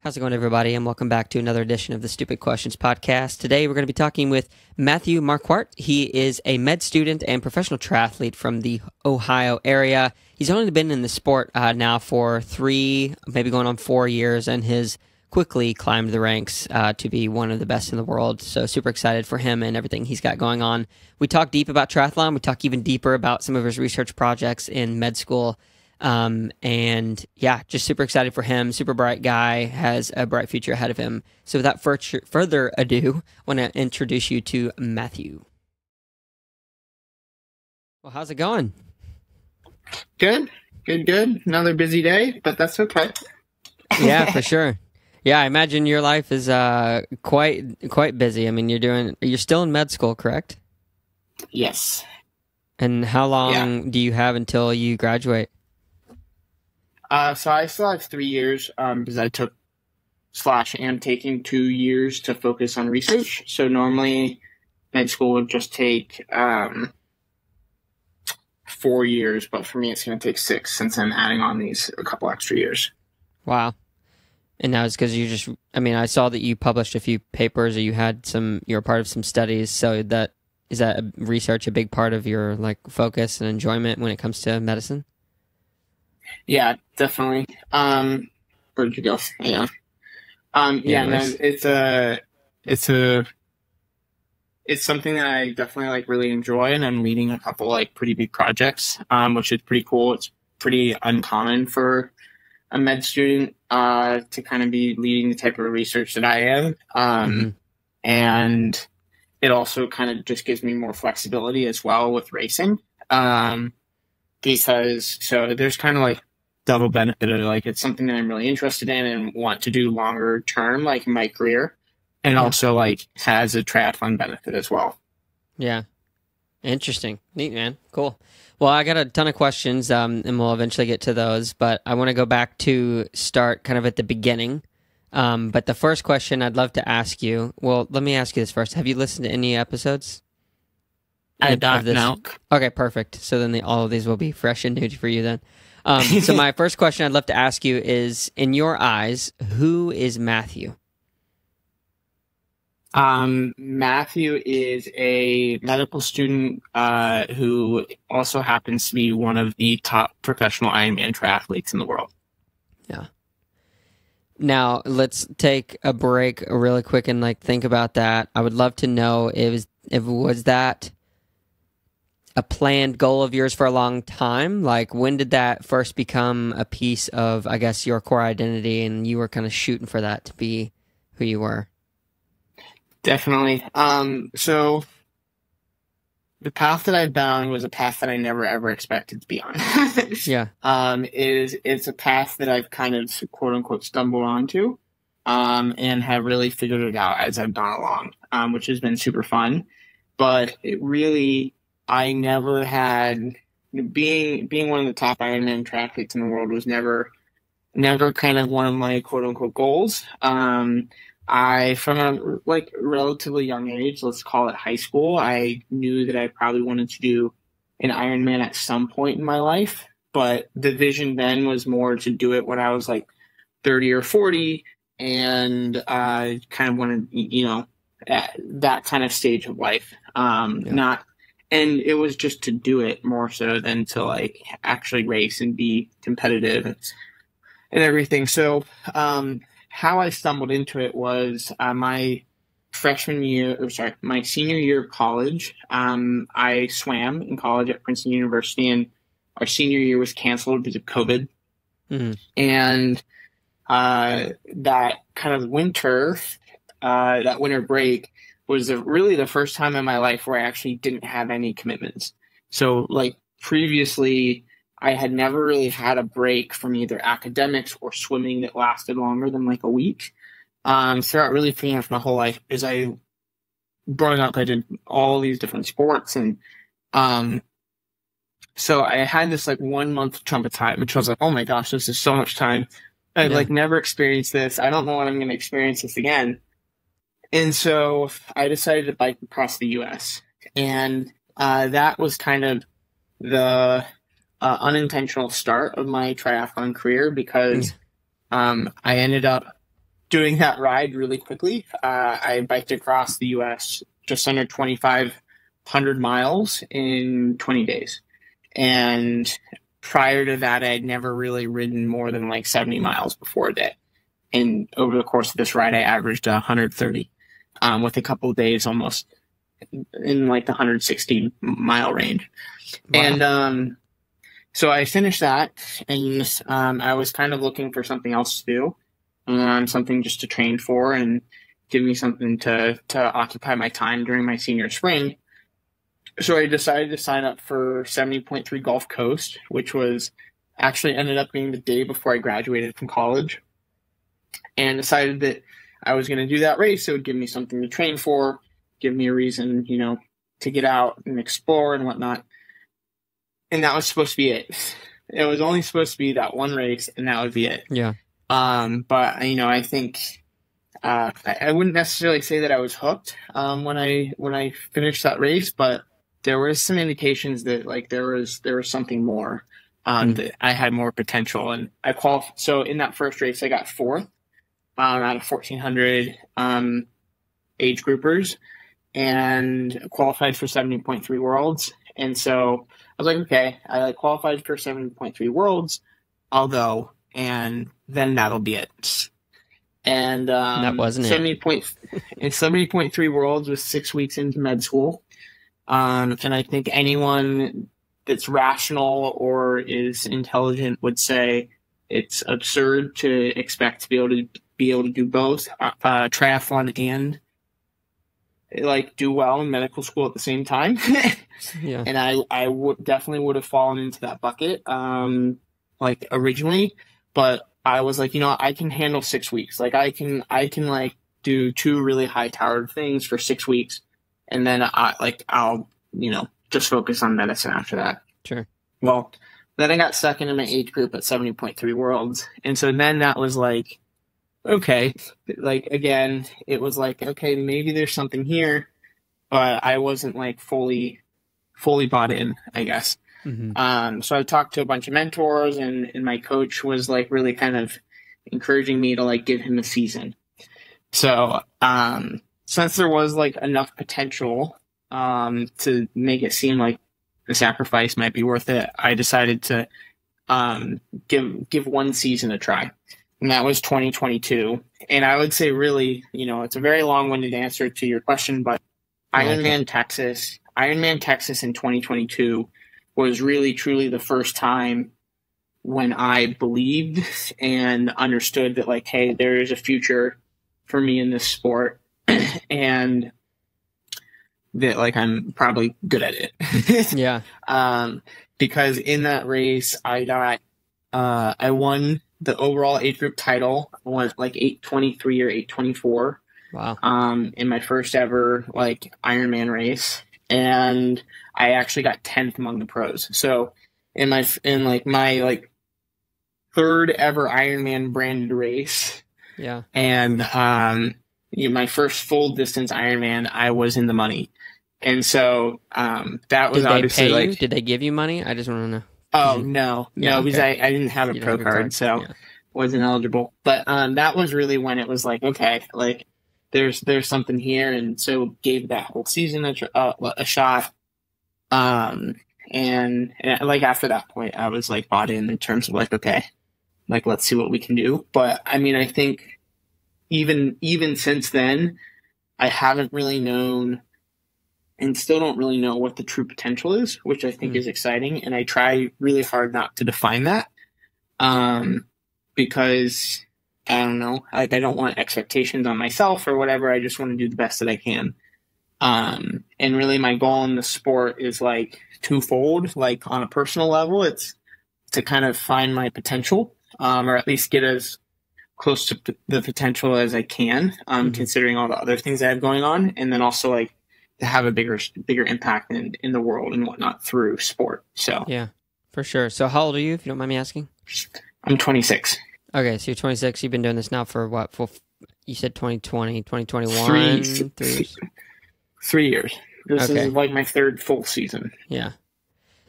How's it going, everybody? And welcome back to another edition of the Stupid Questions podcast. Today, we're going to be talking with Matthew Marquardt. He is a med student and professional triathlete from the Ohio area. He's only been in the sport now for 3, maybe going on 4 years, and has quickly climbed the ranks to be one of the best in the world. So super excited for him and everything he's got going on. We talk deep about triathlon. We talk even deeper about some of his research projects in med school. And yeah, just super excited for him. Super bright guy, has a bright future ahead of him. So without further ado, I want to introduce you to Matthew. Well, how's it going? Good. Another busy day, but that's okay. Yeah, for sure. Yeah, I imagine your life is quite busy. I mean, you're still in med school, correct? Yes. And how long do you have until you graduate? So I still have 3 years because I am taking 2 years to focus on research. So normally med school would just take 4 years, but for me it's going to take 6 since I'm adding on these a couple extra years. Wow. And now it's because I saw that you published a few papers, or you were part of some studies. So is that research a big part of your focus and enjoyment when it comes to medicine? Yeah, definitely. Where'd you go? Yeah. Nice. It's something that I definitely really enjoy, and I'm leading a couple pretty big projects, which is pretty cool. It's pretty uncommon for a med student to kind of be leading the type of research that I am. And it also kind of just gives me more flexibility as well with racing. Because there's kind of double benefit of it's something that I'm really interested in and want to do longer term, in my career, and also has a triathlon benefit as well. Yeah. Interesting. Neat, man. Cool. Well, I got a ton of questions, and we'll eventually get to those, but I want to go back to start kind of at the beginning. But the first question I'd love to ask you, well, let me ask you this first. Have you listened to any episodes? I don't know. Okay, perfect. So then all of these will be fresh and new for you then. So my first question I'd love to ask you is, in your eyes, who is Matthew? Matthew is a medical student who also happens to be one of the top professional Ironman triathletes in the world. Yeah. Now, let's take a break really quick and think about that. I would love to know if was that a planned goal of yours for a long time? When did that first become a piece of, I guess, your core identity, and you were kind of shooting for that to be who you were? Definitely. So the path that I've been on was a path that I never ever expected to be on. Yeah. It's a path that I've kind of quote unquote stumbled onto, and have really figured it out as I've gone along, which has been super fun. But it really, I never had being one of the top Ironman triathletes in the world was never kind of one of my quote unquote goals. From a relatively young age, let's call it high school, I knew that I probably wanted to do an Ironman at some point in my life, but the vision then was more to do it when I was 30 or 40, and kind of wanted, at that kind of stage of life. And it was just to do it more so than to actually race and be competitive and everything. So, how I stumbled into it was my senior year of college. I swam in college at Princeton University, and our senior year was canceled because of COVID. Mm-hmm. And that kind of that winter break was really the first time in my life where I actually didn't have any commitments. So previously, I had never really had a break from either academics or swimming that lasted longer than a week. Throughout really pretty much my whole life, growing up, I did all these different sports, and so I had this 1 month chunk of time, which was oh my gosh, this is so much time. I've never experienced this. I don't know when I'm going to experience this again. And so I decided to bike across the U.S. And that was kind of the unintentional start of my triathlon career, because I ended up doing that ride really quickly. I biked across the U.S. just under 2,500 miles in 20 days. And prior to that, I had never really ridden more than like 70 miles before a day. And over the course of this ride, I averaged 130, with a couple of days almost in like the 160 mile range. Wow. And so I finished that, and I was kind of looking for something else to do, something just to train for and give me something to occupy my time during my senior spring. So I decided to sign up for 70.3 Gulf Coast, which was actually ended up being the day before I graduated from college, and decided that I was going to do that race. It would give me something to train for, give me a reason, to get out and explore and whatnot. And that was supposed to be it. It was only supposed to be that one race, and that would be it. Yeah. But I think I wouldn't necessarily say that I was hooked when I finished that race, but there was some indications that like there was something more, that I had more potential, and I qualified. So in that first race, I got fourth out of 1,400 age groupers, and qualified for 70.3 Worlds. And so I was like, okay, I qualified for 70.3 Worlds, I'll go, and then that'll be it. And that wasn't 70.3 Worlds was 6 weeks into med school. And I think anyone that's rational or is intelligent would say it's absurd to expect to be able to do both triathlon and like do well in medical school at the same time. Yeah. And I definitely would have fallen into that bucket like originally, but I was like, I can handle 6 weeks. Like I can like do two really high towered things for 6 weeks, and then I'll just focus on medicine after that. Sure. Well, then I got second in my age group at 70.3 Worlds, and so then that was like, okay, like again, it was like, okay, maybe there's something here, but I wasn't like fully bought in, I guess. Mm-hmm. So I talked to a bunch of mentors, and my coach was like really kind of encouraging me to like give him a season. So since there was like enough potential to make it seem like the sacrifice might be worth it, I decided to give one season a try. And that was 2022. And I would say really, it's a very long-winded answer to your question, but Ironman Texas in 2022 was really, truly the first time when I believed and understood that like, hey, there is a future for me in this sport, and that like I'm probably good at it. Yeah. Because in that race, I won the overall age group title. I won like 823 or 824. Wow. In my first ever like Ironman race, and I actually got 10th among the pros. So in my third ever Ironman branded race. Yeah. And my first full distance Ironman, I was in the money. And so that was obviously like, did they give you money? I just want to know. Oh, no, because I didn't have a pro card, so wasn't eligible. But that was really when it was like, okay, like there's something here, and so gave that whole season a shot. And like after that point, I was like bought in terms of like, okay, like let's see what we can do. But I mean, I think even since then, I haven't really known, and still don't really know what the true potential is, which I think is exciting. And I try really hard not to define that, because I don't know, like I don't want expectations on myself or whatever. I just want to do the best that I can. And really my goal in the sport is like twofold. Like on a personal level, it's to kind of find my potential, or at least get as close to the potential as I can, considering all the other things I have going on. And then also like to have a bigger impact in the world and whatnot through sport. So yeah, for sure. So how old are you, if you don't mind me asking? I'm 26. Okay, so you're 26. You've been doing this now for what? You said 2020, 2021? 3 years. This is like my third full season. Yeah.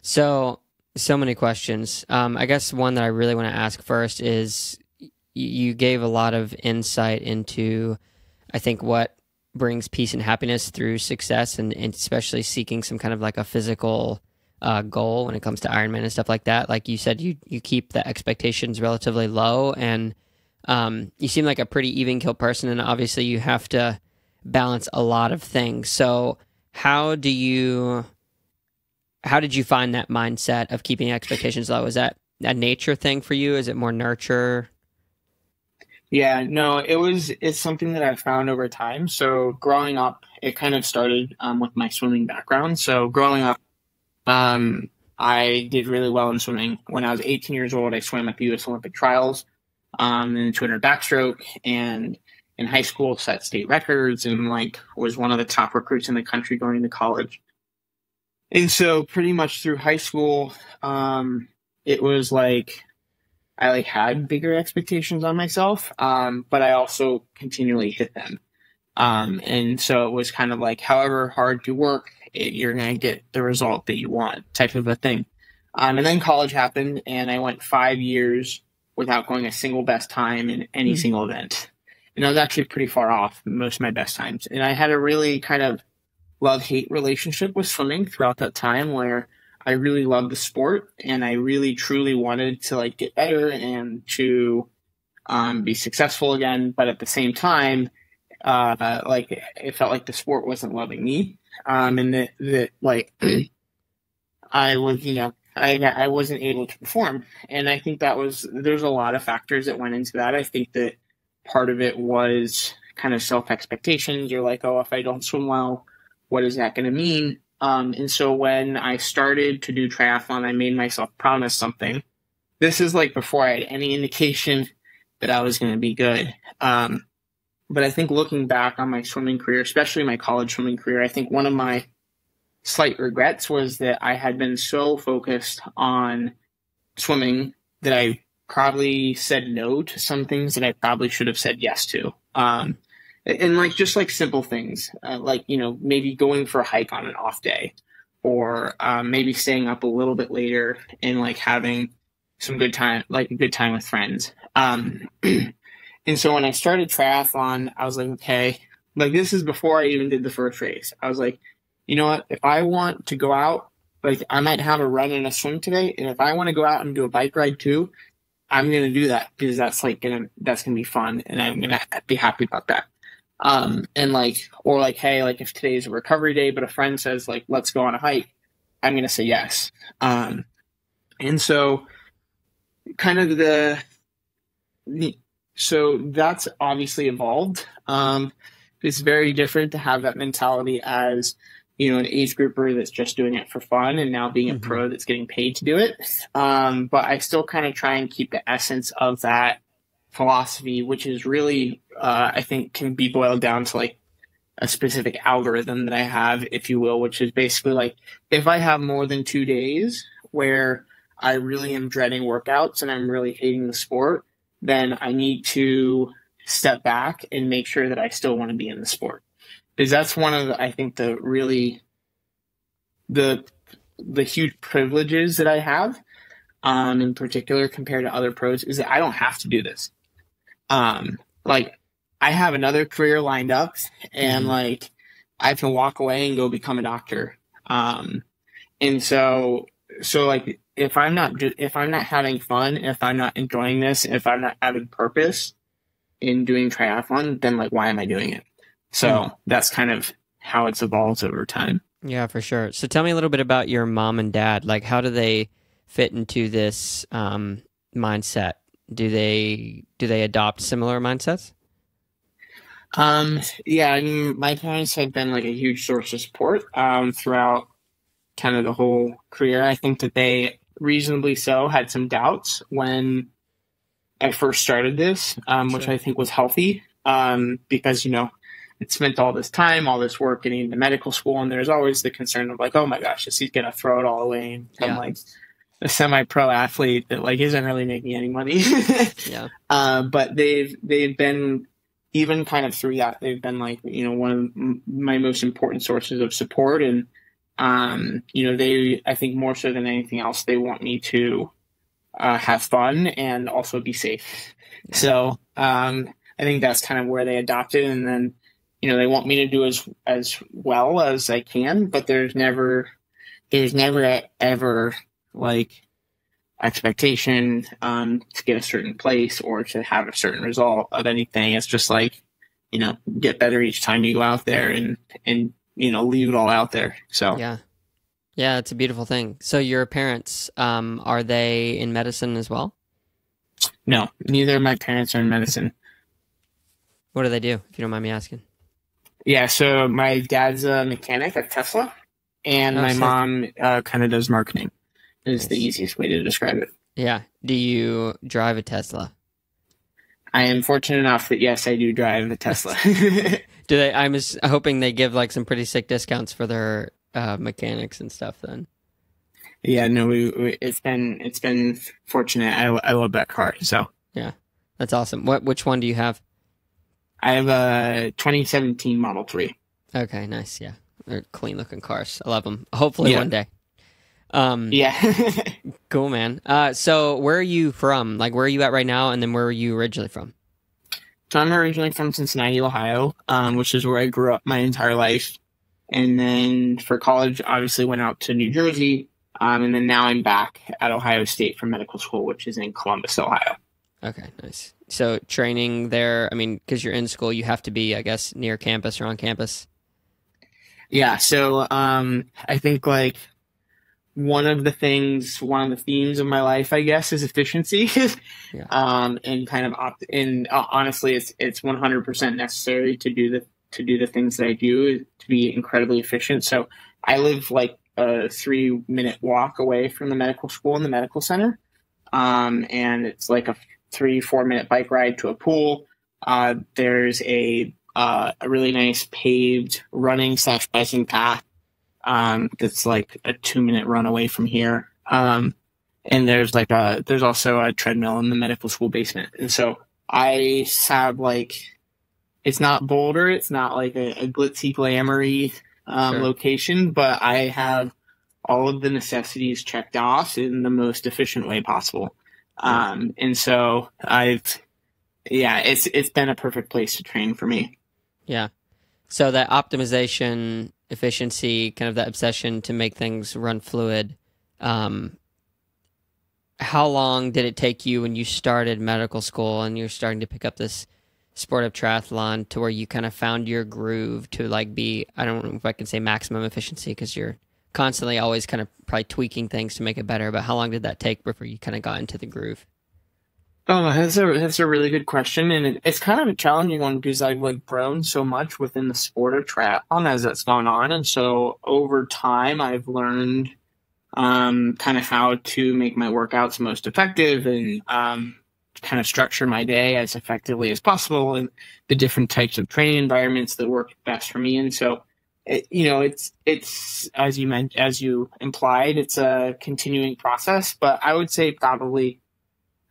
So many questions. I guess one that I really want to ask first is, you gave a lot of insight into, I think, what brings peace and happiness through success, and especially seeking some kind of like a physical goal when it comes to Ironman and stuff like that. Like you said, you keep the expectations relatively low, and you seem like a pretty even keel person, and obviously you have to balance a lot of things. So how did you find that mindset of keeping expectations low? Is that a nature thing for you? Is it more nurture? Yeah, no, it's something that I found over time. So growing up, it kind of started with my swimming background. So growing up, I did really well in swimming. When I was 18 years old, I swam at the U.S. Olympic trials in 200 backstroke, and in high school set state records, and like was one of the top recruits in the country going to college. And so pretty much through high school, it was like I like had bigger expectations on myself, but I also continually hit them. And so it was kind of like, however hard you work, you're going to get the result that you want, type of a thing. And then college happened, and I went 5 years without going a single best time in any single event. And I was actually pretty far off most of my best times. And I had a really kind of love-hate relationship with swimming throughout that time, where I really loved the sport, and I really truly wanted to like get better and to be successful again. But at the same time, like it felt like the sport wasn't loving me, and that like I was, I wasn't able to perform. And I think there's a lot of factors that went into that. I think that part of it was kind of self-expectations. You're like, oh, if I don't swim well, what is that going to mean? And so when I started to do triathlon, I made myself promise something. This is like before I had any indication that I was going to be good. But I think looking back on my swimming career, especially my college swimming career, I think one of my slight regrets was that I had been so focused on swimming that I probably said no to some things that I probably should have said yes to. And like just like simple things, like, maybe going for a hike on an off day, or maybe staying up a little bit later and like having some good time, like a good time with friends. And so when I started triathlon, I was like, okay, like this is before I even did the first race. I was like, you know what? If I want to go out, like I might have a run and a swim today, and if I want to go out and do a bike ride too, I'm gonna do that, because that's gonna be fun, and I'm gonna be happy about that. And like, or like, hey, like if today's a recovery day, but a friend says like, let's go on a hike, I'm going to say yes. And so kind of so that's obviously evolved. It's very different to have that mentality as, an age grouper that's just doing it for fun, and now being a pro that's getting paid to do it. But I still kind of try and keep the essence of that philosophy, which is really, I think, can be boiled down to like a specific algorithm that I have, if you will, which is basically like, if I have more than 2 days where I really am dreading workouts and I'm really hating the sport, then I need to step back and make sure that I still want to be in the sport. Because that's one of the, I think, the really, the huge privileges that I have, in particular compared to other pros, is that I don't have to do this. Like I have another career lined up, and like I can walk away and go become a doctor. And so like if I'm not having fun, if I'm not enjoying this, if I'm not having purpose in doing triathlon, then like why am I doing it? So that's kind of how it's evolved over time. Yeah, for sure. So tell me a little bit about your mom and dad. Like, how do they fit into this mindset? Do they adopt similar mindsets? Yeah, I mean, my parents have been like a huge source of support throughout kind of the whole career. I think that they reasonably so had some doubts when I first started this, which I think was healthy, because, it spent all this time, all this work getting into medical school, and there's always the concern of like, oh my gosh, is he going to throw it all away and become like a semi-pro athlete that like isn't really making any money. But they've been, even kind of through that, they've been like, one of my most important sources of support. And, they, I think more so than anything else, they want me to have fun and also be safe. So I think that's kind of where they adopted, and then they want me to do as well as I can, but there's never ever like expectation to get a certain place or to have a certain result of anything. It's just like, get better each time you go out there and leave it all out there. So yeah, it's a beautiful thing. So your parents, are they in medicine as well? no, neither of my parents are in medicine. What do they do, if you don't mind me asking? Yeah, so my dad's a mechanic at Tesla, and Oh, my sick. mom kind of does marketing. Is the Nice. easiest way to describe it. Yeah. Do you drive a Tesla? I am fortunate enough that yes, I do drive a Tesla. Do they? I'm just hoping they give like some pretty sick discounts for their mechanics and stuff. Then. Yeah, no, it's been fortunate. I love that car. So Yeah, that's awesome. Which one do you have? I have a 2017 Model 3. Okay, nice. Yeah, they're clean looking cars. I love them. Hopefully Yeah. one day. Yeah. Cool, man. So where are you from? Like, where are you at right now? And then where were you originally from? So I'm originally from Cincinnati, Ohio, which is where I grew up my entire life. And then for college, obviously went out to New Jersey. And then now I'm back at Ohio State for medical school, which is in Columbus, Ohio. Okay, nice. So training there, I mean, because you're in school, you have to be, I guess, near campus or on campus. Yeah. So I think like one of the themes of my life, I guess, is efficiency. Yeah. And kind of honestly, it's 100% necessary to do the things that I do to be incredibly efficient. So I live like a 3-minute walk away from the medical school and the medical center. And it's like a 3-4 minute bike ride to a pool. There's a really nice paved running/biking path that's like a 2-minute run away from here. And there's also a treadmill in the medical school basement. And so I have like, it's not Boulder, it's not like a glitzy glamoury Sure. location, but I have all of the necessities checked off in the most efficient way possible. And so it's been a perfect place to train for me. Yeah. So that optimization, efficiency, kind of that obsession to make things run fluid. How long did it take you when you started medical school and you're starting to pick up this sport of triathlon to where you kind of found your groove to like be, I don't know if I can say maximum efficiency because you're constantly always kind of probably tweaking things to make it better, but how long did that take before you kind of got into the groove? Oh, that's a really good question, and it's kind of a challenging one because I've like grown so much within the sport of triathlon as that's gone on, and so over time I've learned kind of how to make my workouts most effective and kind of structure my day as effectively as possible and the different types of training environments that work best for me. And so, it's as you implied, it's a continuing process, but I would say probably,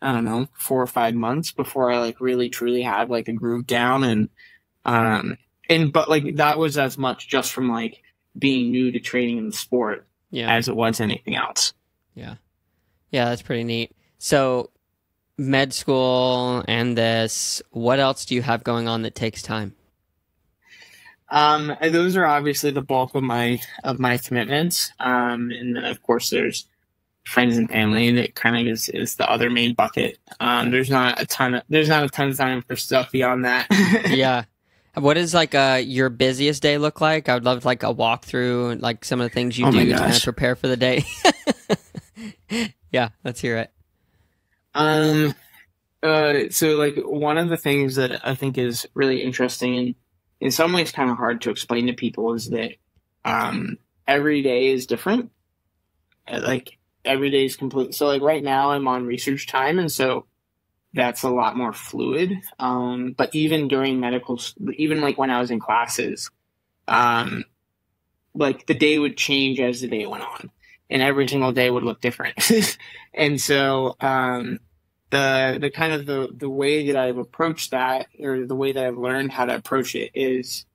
I don't know, 4 or 5 months before I like really truly had like a groove down. But like that was as much just from like being new to training in the sport as it was anything else. Yeah, that's pretty neat. So med school and this, what else do you have going on that takes time? Those are obviously the bulk of my commitments. And then of course there's friends and family that kind of is the other main bucket. There's not a ton of time for stuff beyond that. Yeah. What does like your busiest day look like? I would love like a walkthrough, like some of the things you do to kind of prepare for the day. Yeah, let's hear it. So like one of the things that I think is really interesting and in some ways kind of hard to explain to people is that every day is different. Like every day is complete. So like right now I'm on research time, and so that's a lot more fluid. But even during even like when I was in classes, like the day would change as the day went on, and every single day would look different. And so the kind of the way that I've approached that, or the way that I've learned how to approach it is,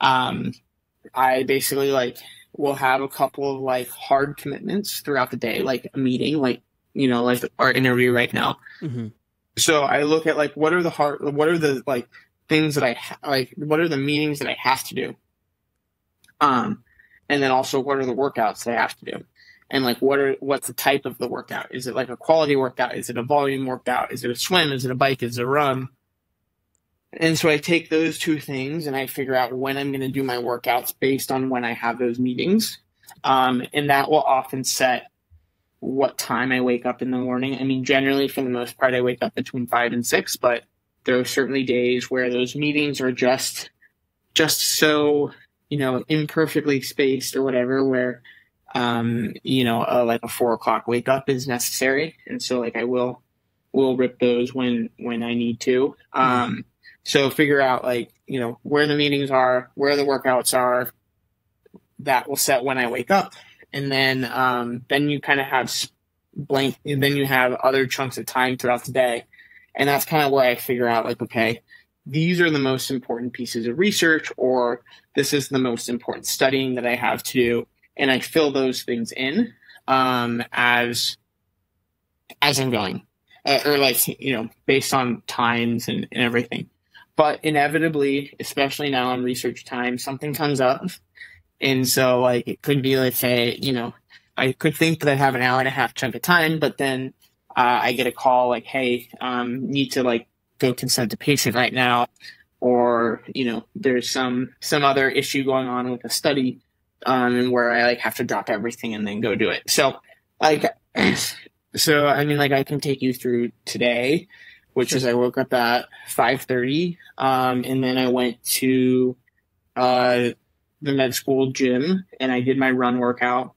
I basically like will have a couple of like hard commitments throughout the day, like a meeting, like like our interview right now. Mm-hmm. So I look at like what are the like things that what are the meetings that I have to do, and then also what are the workouts that I have to do, and like what's the type of the workout? Is it like a quality workout? Is it a volume workout? Is it a swim? Is it a bike? Is it a run? And so I take those two things and I figure out when I'm going to do my workouts based on when I have those meetings. And that will often set what time I wake up in the morning. I mean, generally, for the most part, I wake up between 5 and 6, but there are certainly days where those meetings are just so, imperfectly spaced or whatever, where, like a 4 o'clock wake up is necessary. And so like I will rip those when I need to. So figure out like, where the meetings are, where the workouts are. That will set when I wake up. And then you kind of have blank, and then you have other chunks of time throughout the day. And that's kind of where I figure out like, okay, these are the most important pieces of research, or this is the most important studying that I have to do. And I fill those things in as I'm going, or like, based on times and everything. But inevitably, especially now in research time, something comes up. And so like it could be, let's say, I could think that I have an hour and a half chunk of time, but then I get a call like, hey, need to like go consent to patient right now, or there's some other issue going on with a study, and where I like have to drop everything and then go do it. So like, I mean, like I can take you through today, which is I woke up at 5:30, and then I went to the med school gym and I did my run workout.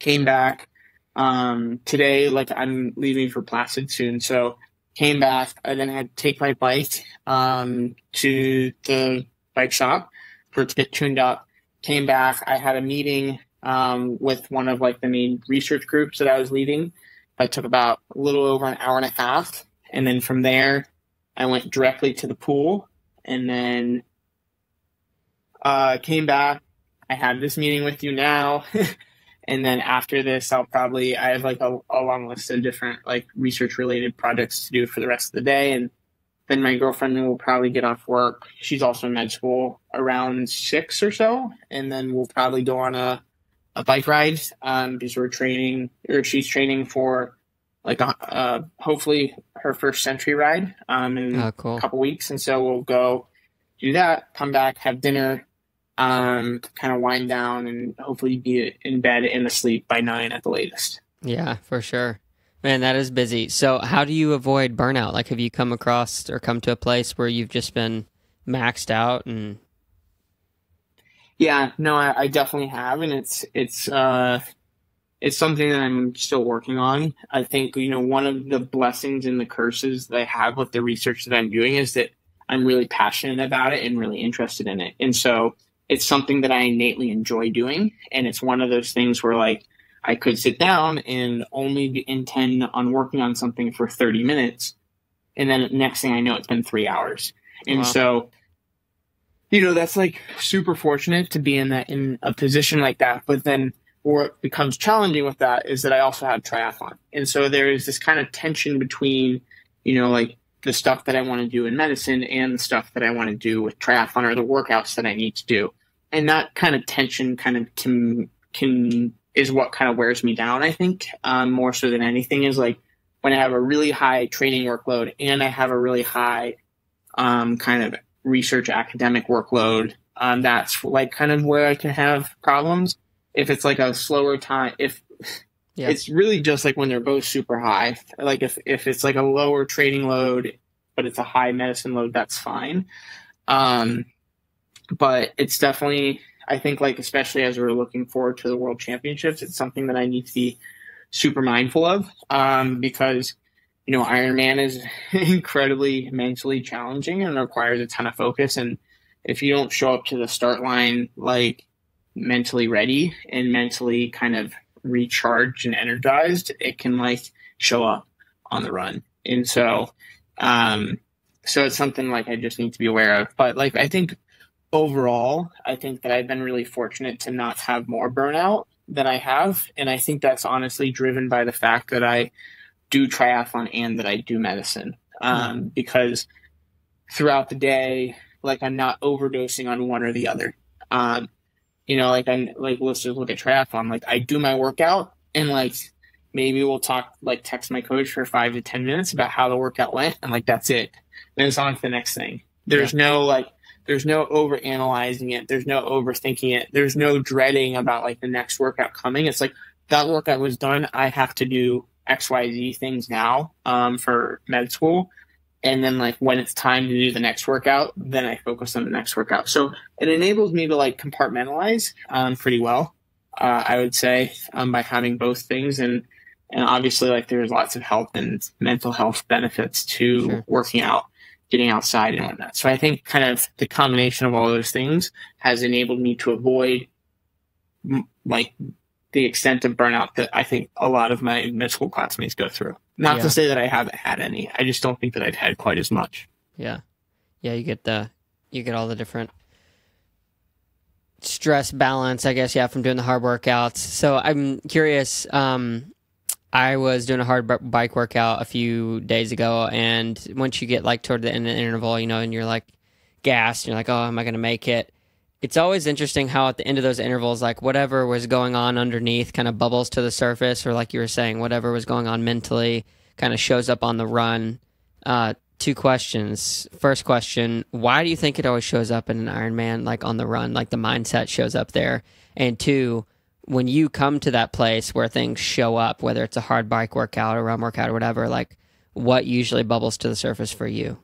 Came back today, like I'm leaving for Placid soon, so came back. I then had to take my bike to the bike shop for it to get tuned up. Came back. I had a meeting with one of like the main research groups that I was leading. That took about a little over an hour and a half. And then from there, I went directly to the pool and then came back. I had this meeting with you now. And then after this, I have like a long list of different like research related projects to do for the rest of the day. And then my girlfriend will probably get off work. She's also in med school around 6 or so. And then we'll probably go on a bike ride because she's training for like hopefully her first century ride in a couple weeks. And so we'll go do that, come back, have dinner, kind of wind down, and hopefully be in bed and asleep by 9 at the latest. Yeah, for sure. Man, that is busy. So how do you avoid burnout? Like, have you come across or come to a place where you've just been maxed out? And yeah, no, I definitely have. And it's something that I'm still working on. I think, one of the blessings and the curses that I have with the research that I'm doing is that I'm really passionate about it and really interested in it. And so it's something that I innately enjoy doing. And it's one of those things where like I could sit down and only intend on working on something for 30 minutes. And then next thing I know, it's been 3 hours. And wow. So, that's like super fortunate to be in a position like that. But then what becomes challenging with that is that I also have triathlon. And so there is this kind of tension between, like the stuff that I want to do in medicine and the stuff that I want to do with triathlon, or the workouts that I need to do. And that kind of tension kind of can is what kind of wears me down, I think, more so than anything, is like when I have a really high training workload and I have a really high kind of research academic workload, that's like kind of where I can have problems. If it's like a slower time, it's really just like when they're both super high. Like if it's like a lower training load, but it's a high medicine load, that's fine. But it's definitely, I think, like, especially as we're looking forward to the World Championships, it's something that I need to be super mindful of, because, Ironman is incredibly mentally challenging and requires a ton of focus. And if you don't show up to the start line, like, mentally ready and mentally kind of recharged and energized, it can like show up on the run. And so it's something like I just need to be aware of. But like, I think overall, I think that I've been really fortunate to not have more burnout. that I have. And I think that's honestly driven by the fact that I do triathlon and that I do medicine. Because throughout the day, like I'm not overdosing on one or the other. You know, like I'm like, let's just look at triathlon. Like I do my workout and like maybe we'll talk, like text my coach for 5 to 10 minutes about how the workout went. And like, that's it. Then it's on to the next thing. There's no over analyzing it. There's no overthinking it. There's no dreading about like the next workout coming. It's like that workout was done. I have to do XYZ things now, for med school. And then like when it's time to do the next workout, then I focus on the next workout. So it enables me to like compartmentalize pretty well, I would say, by having both things. And obviously like there's lots of health and mental health benefits to working out, getting outside and whatnot. So I think kind of the combination of all those things has enabled me to avoid like the extent of burnout that I think a lot of my med school classmates go through. Not to say that I haven't had any. I just don't think that I've had quite as much. Yeah. Yeah, you get all the different stress balance, I guess, from doing the hard workouts. So I'm curious, I was doing a hard bike workout a few days ago, and once you get like toward the end of the interval, you know, and you're like gassed, you're like, oh, am I going to make it? It's always interesting how at the end of those intervals, like whatever was going on underneath kind of bubbles to the surface, or like you were saying, whatever was going on mentally kind of shows up on the run. 2 questions. First question, why do you think it always shows up in an Ironman, like on the run, like the mindset shows up there? And 2, when you come to that place where things show up, whether it's a hard bike workout or run workout or whatever, like what usually bubbles to the surface for you?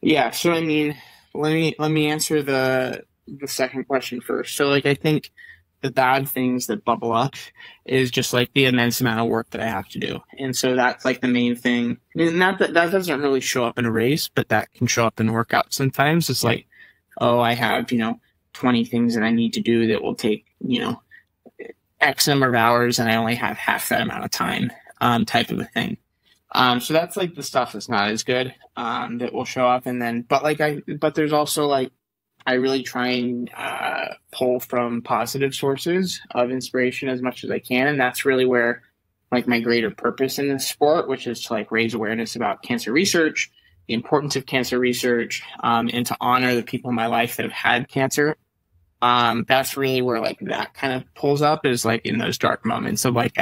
Yeah. So, I mean, let me answer the second question first. So like I think the bad things that bubble up is just like the immense amount of work that I have to do. And so that's like the main thing. I mean, that doesn't really show up in a race, but that can show up in workouts sometimes. It's like, oh, I have, 20 things that I need to do that will take, X number of hours and I only have half that amount of time, type of a thing. So that's like the stuff that's not as good, that will show up. And then, but there's also like, I really try and pull from positive sources of inspiration as much as I can. And that's really where like my greater purpose in this sport, which is to like raise awareness about cancer research, the importance of cancer research, and to honor the people in my life that have had cancer. That's really where like that kind of pulls up, is like in those dark moments of like,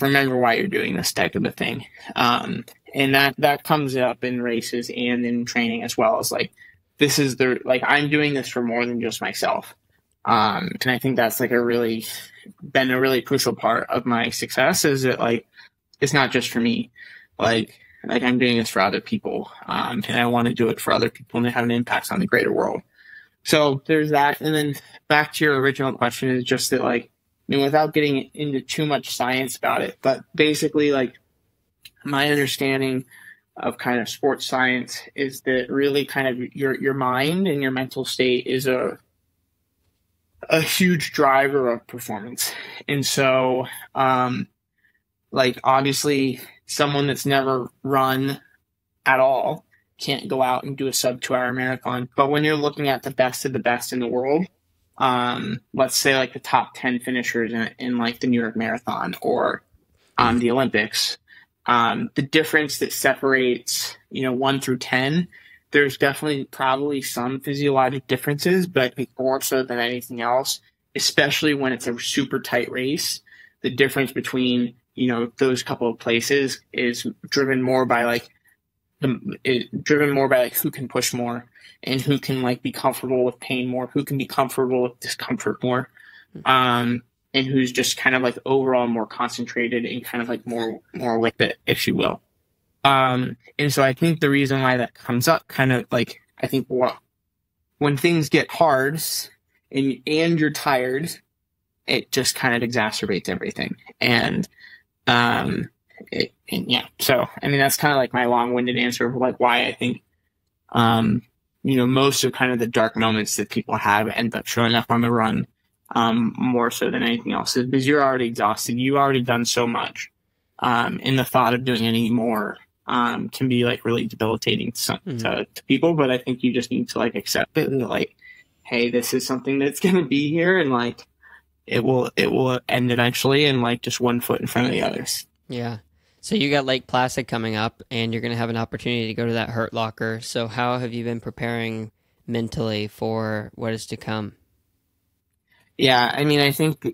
remember why you're doing this type of a thing. And that comes up in races and in training as well, as like, this is I'm doing this for more than just myself. And I think that's like been a really crucial part of my success, is that like, it's not just for me. Like I'm doing this for other people. And I want to do it for other people and have an impact on the greater world. So there's that. And then back to your original question, is just that like, without getting into too much science about it, but basically like my understanding of kind of sports science is that really kind of your mind and your mental state is a huge driver of performance. And so, like obviously someone that's never run at all can't go out and do a sub 2-hour marathon. But when you're looking at the best of the best in the world, let's say like the top 10 finishers in like the New York Marathon or the Olympics, the difference that separates, 1 through 10, there's definitely probably some physiologic differences, but I think more so than anything else, especially when it's a super tight race, the difference between, those couple of places is driven more by like who can push more and who can like be comfortable with pain more, who can be comfortable with discomfort more. And who's just kind of like overall more concentrated and kind of like more with it, if you will. And so I think the reason why that comes up kind of like, I think when things get hard and you're tired, it just kind of exacerbates everything. And yeah, so, I mean, that's kind of like my long-winded answer of like why I think, most of kind of the dark moments that people have end up showing up on the run, more so than anything else, is because you're already exhausted. You've already done so much. And the thought of doing any more, can be like really debilitating to people, but I think you just need to like accept it and like, hey, this is something that's going to be here. And like, it will end eventually, and like just one foot in front of the others. Yeah. So you got Lake Placid coming up, and you're going to have an opportunity to go to that Hurt Locker. So how have you been preparing mentally for what is to come? Yeah, I mean, I think,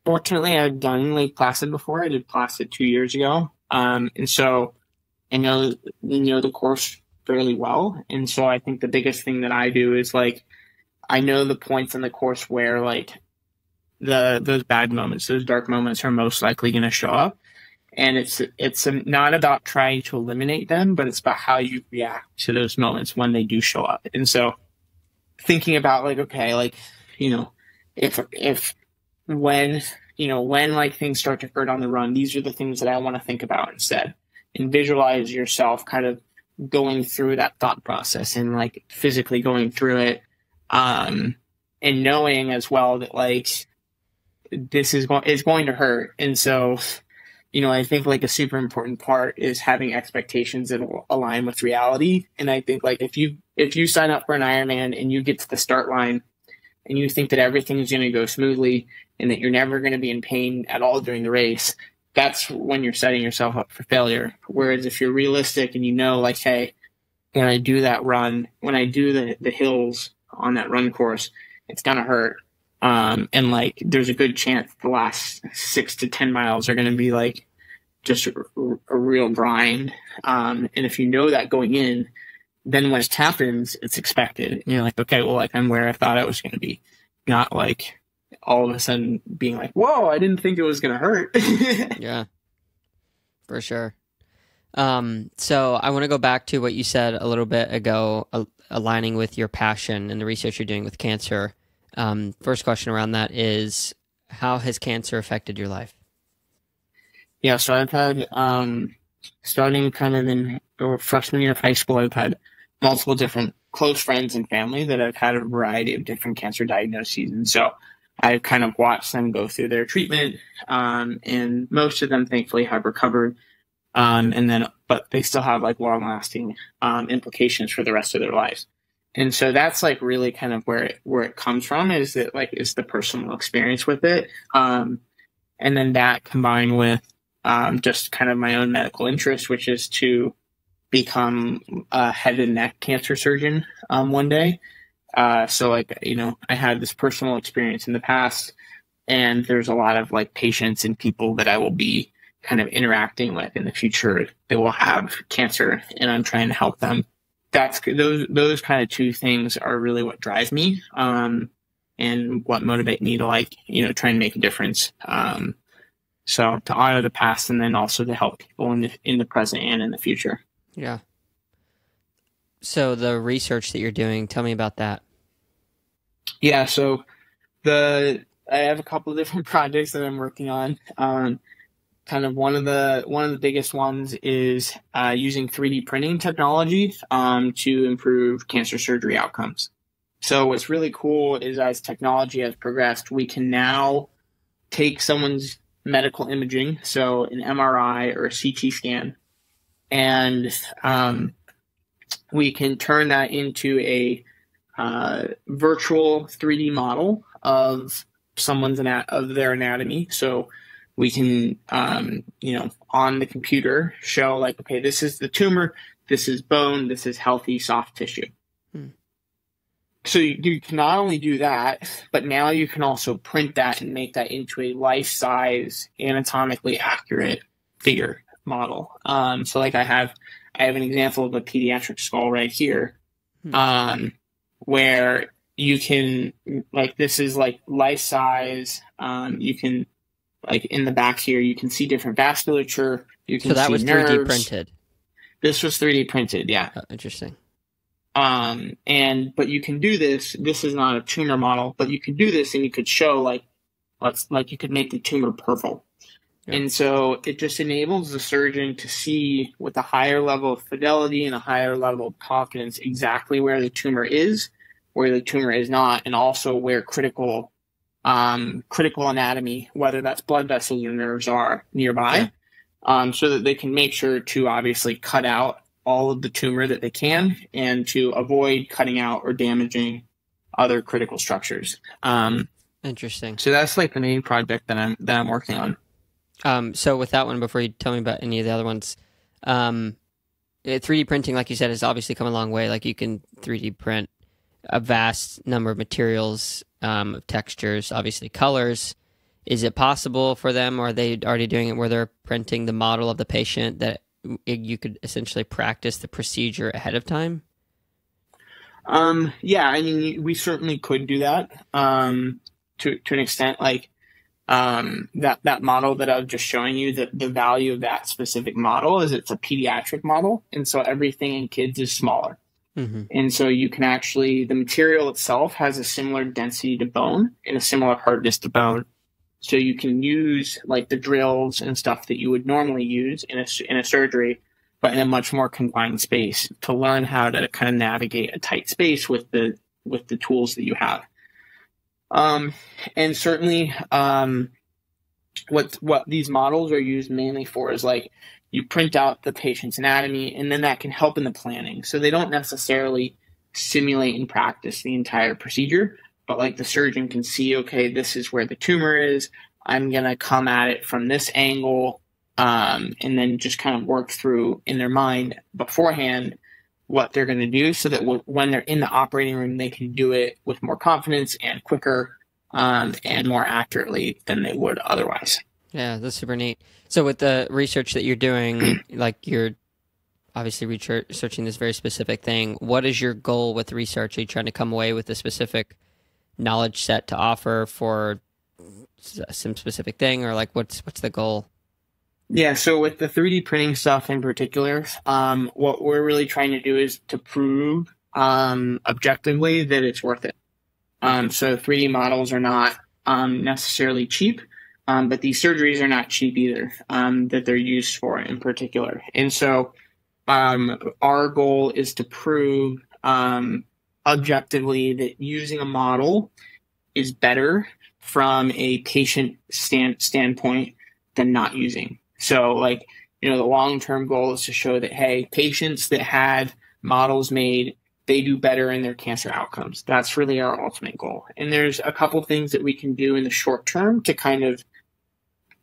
fortunately I've done Lake Placid before. I did Placid 2 years ago. And so I know the course fairly well. And so I think the biggest thing that I do is like, I know the points in the course where like those bad moments, those dark moments are most likely going to show up. And it's not about trying to eliminate them, but it's about how you react to those moments when they do show up. And so thinking about like, okay, like, if when like things start to hurt on the run, these are the things that I want to think about instead, and visualize yourself kind of going through that thought process and like physically going through it, and knowing as well that like this is going to hurt. And so, I think like a super important part is having expectations that will align with reality. And I think like if you sign up for an Ironman and you get to the start line and you think that everything is going to go smoothly and that you're never going to be in pain at all during the race, that's when you're setting yourself up for failure. Whereas if you're realistic and like, hey, when I do that run, when I do the hills on that run course, it's going to hurt. And like, there's a good chance the last 6 to 10 miles are going to be like just a real grind. And if you know that going in, then when it happens, it's expected. And you're like, okay, well, like I'm where I thought I was going to be, not like all of a sudden being like, whoa, I didn't think it was going to hurt. Yeah, for sure. So I want to go back to what you said a little bit ago, aligning with your passion and the research you're doing with cancer. First question around that is, how has cancer affected your life? Yeah, so I've had, starting kind of in freshman year of high school, I've had multiple different close friends and family that have had a variety of different cancer diagnoses. And so I've kind of watched them go through their treatment, and most of them thankfully have recovered. But they still have like long lasting, implications for the rest of their lives. And so that's like really kind of where it comes from, is that like, is the personal experience with it. And then that combined with, just kind of my own medical interest, which is to become a head and neck cancer surgeon, one day. So like, I had this personal experience in the past, and there's a lot of like patients and people that I will be kind of interacting with in the future that will have cancer, and I'm trying to help them. Those kind of two things are really what drive me, and what motivate me to like, try and make a difference. So to honor the past, and then also to help people in the present and in the future. Yeah. So the research that you're doing, tell me about that. Yeah. So I have a couple of different projects that I'm working on. Kind of one of the biggest ones is using 3D printing technology to improve cancer surgery outcomes. So what's really cool is, as technology has progressed, we can now take someone's medical imaging, so an MRI or a CT scan, and we can turn that into a virtual 3D model of their anatomy. So we can, on the computer show like, okay, this is the tumor, this is bone, this is healthy soft tissue. So you can not only do that, but now you can also print that and make that into a life-size, anatomically accurate figure model. So like I have an example of a pediatric skull right here, where you can, like, this is like life-size. You can, like, in the back here, you can see different vasculature. You can so that see was nerves. 3D printed. This was 3D printed, yeah. Oh, interesting. But you can do this. This is not a tumor model, but you could do this, and you could show like you could make the tumor purple. Yeah. And so it just enables the surgeon to see with a higher level of fidelity and a higher level of confidence exactly where the tumor is, where the tumor is not, and also where critical anatomy, whether that's blood vessels or nerves, are nearby, so that they can make sure to obviously cut out all of the tumor that they can, and to avoid cutting out or damaging other critical structures. And Interesting. So that's like the main project that I'm working on. So with that one, before you tell me about any of the other ones, 3D printing, like you said, has obviously come a long way. Like you can 3D print a vast number of materials, textures, obviously colors. Is it possible for them, or are they already doing it where they're printing the model of the patient that you could essentially practice the procedure ahead of time? Yeah, I mean, we certainly could do that, to an extent. Like, that model that I was just showing you, the value of that specific model is it's a pediatric model. And so everything in kids is smaller. Mm-hmm. And so you can actually, the material itself has a similar density to bone and a similar hardness to bone. So you can use like the drills and stuff that you would normally use in a surgery, but in a much more confined space, to learn how to kind of navigate a tight space with the tools that you have. And certainly, what these models are used mainly for is like you print out the patient's anatomy, and then that can help in the planning. So they don't necessarily simulate and practice the entire procedure, but like the surgeon can see, okay, this is where the tumor is. I'm going to come at it from this angle, and then just kind of work through in their mind beforehand what they're going to do, so that when they're in the operating room, they can do it with more confidence and quicker, and more accurately than they would otherwise. Yeah, that's super neat. So with the research that you're doing, like you're obviously researching this very specific thing, what is your goal with research? Are you trying to come away with a specific knowledge set to offer for some specific thing, or like what's the goal? Yeah, so with the 3D printing stuff in particular, what we're really trying to do is to prove objectively that it's worth it. So 3D models are not necessarily cheap, but these surgeries are not cheap either, that they're used for in particular. And so our goal is to prove objectively that using a model is better from a patient standpoint than not using. So like, the long-term goal is to show that, hey, patients that had models made, they do better in their cancer outcomes. That's really our ultimate goal. And there's a couple things that we can do in the short term to kind of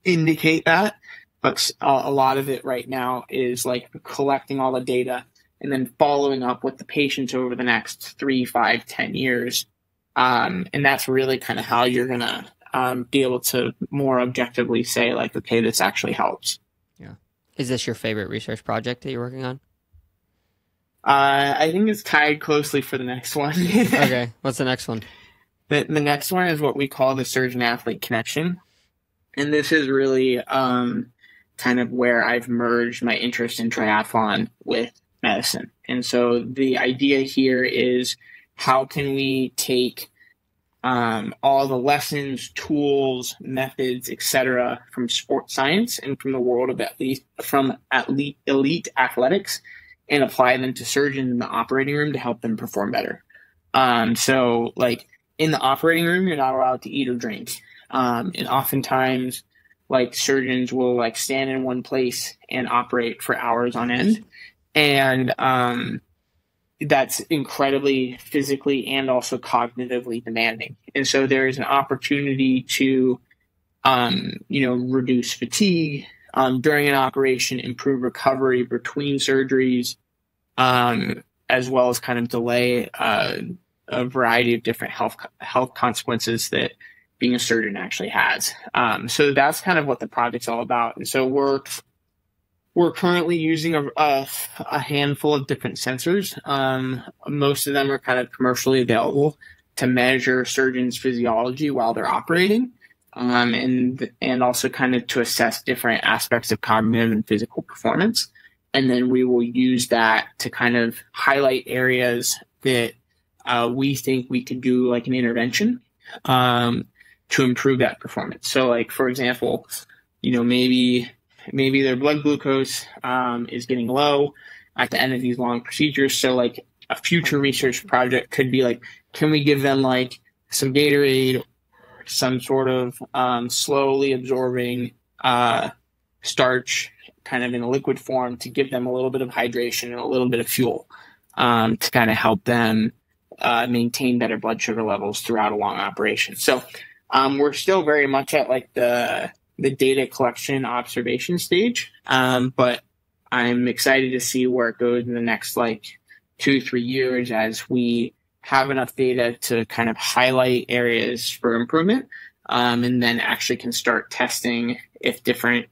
indicate that. But a lot of it right now is like collecting all the data and then following up with the patients over the next 3, 5, 10 years. And that's really kind of how you're going to be able to more objectively say like, okay, this actually helps. Yeah. Is this your favorite research project that you're working on? I think it's tied closely for the next one. Okay. What's the next one? The next one is what we call the surgeon-athlete connection. And this is really kind of where I've merged my interest in triathlon with medicine. And so the idea here is, how can we take all the lessons, tools, methods, etc., from sports science and from the world of elite athletics, and apply them to surgeons in the operating room to help them perform better. So like in the operating room, you're not allowed to eat or drink. And oftentimes like surgeons will like stand in one place and operate for hours on end. And that's incredibly physically and also cognitively demanding. And so there is an opportunity to, reduce fatigue during an operation, improve recovery between surgeries, as well as kind of delay a variety of different health consequences that being a surgeon actually has. So that's kind of what the project's all about. And so we're currently using a handful of different sensors. Most of them are kind of commercially available to measure surgeons' physiology while they're operating, and also kind of to assess different aspects of cognitive and physical performance. And then we will use that to kind of highlight areas that we think we could do like an intervention to improve that performance. So like, for example, maybe their blood glucose is getting low at the end of these long procedures. So like a future research project could be like, can we give them like some Gatorade, or some sort of slowly absorbing starch kind of in a liquid form to give them a little bit of hydration and a little bit of fuel to kind of help them maintain better blood sugar levels throughout a long operation. So We're still very much at like the data collection observation stage, but I'm excited to see where it goes in the next like 2-3 years as we have enough data to kind of highlight areas for improvement, and then actually can start testing if different